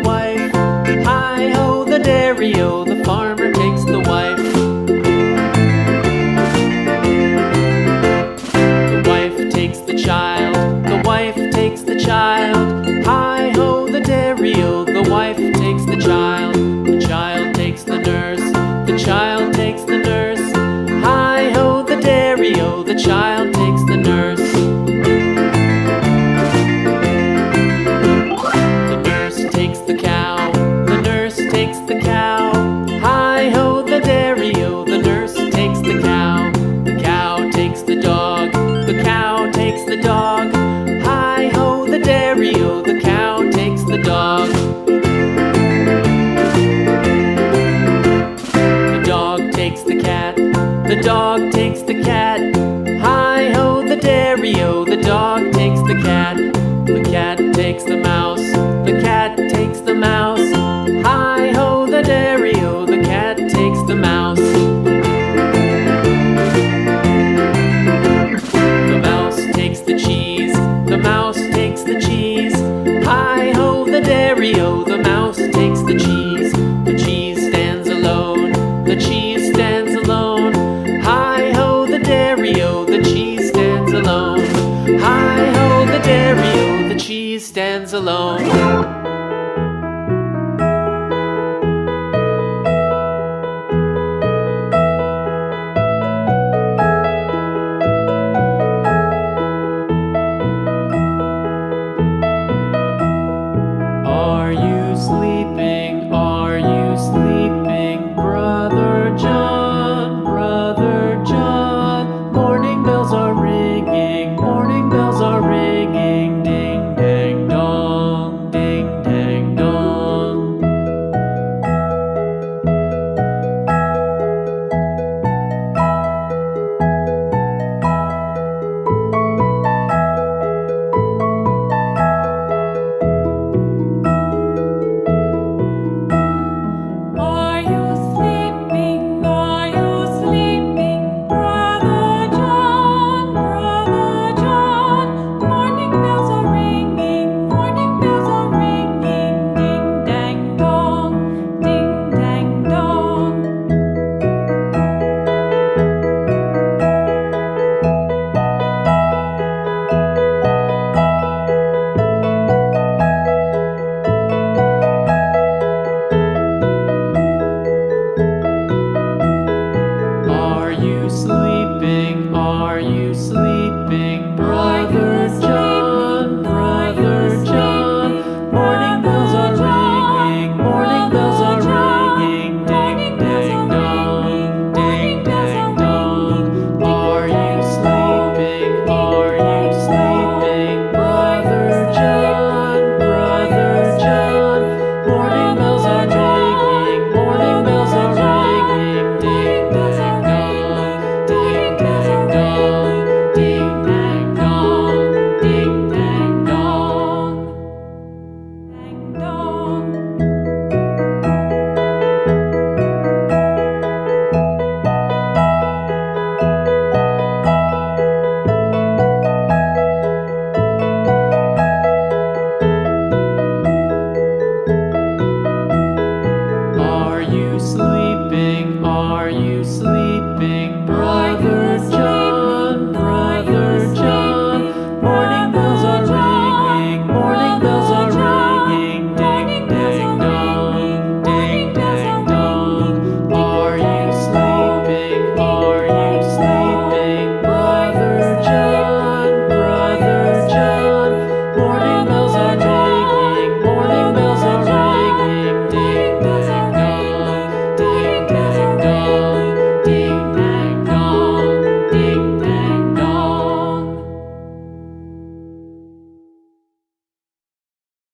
wife. Hi-ho, the dairy-o, the farmer takes the wife. The wife takes the child, the wife takes the child. Hi-ho, the dairy-o, the wife takes the child. The child takes the nurse, the child takes the nurse. Hi-ho, the dairy-o, the child takes the nurse. The nurse takes the cow, the nurse takes the cow. Hi-ho, the dairy-o, the nurse takes the cow. The cow takes the dog, the cow takes the dog. Hi-ho, the dairy-o, the cow takes the dog. The dog takes the cat, the dog takes the cat. Hi-ho, the dairy-o, the dog takes the cat. The cat takes the mouse, the cat takes the mouse. Hi-ho, the dairy-o, the cat takes the mouse. The mouse takes the cheese, the mouse takes the cheese. Hi-ho, the dairy-o, the mouse takes the cheese. The cheese stands alone, the cheese stands alone. Hi-ho, the dairy-o, the cheese stands alone. Hi-ho, the dairy-o, the cheese stands alone. Are you sleeping?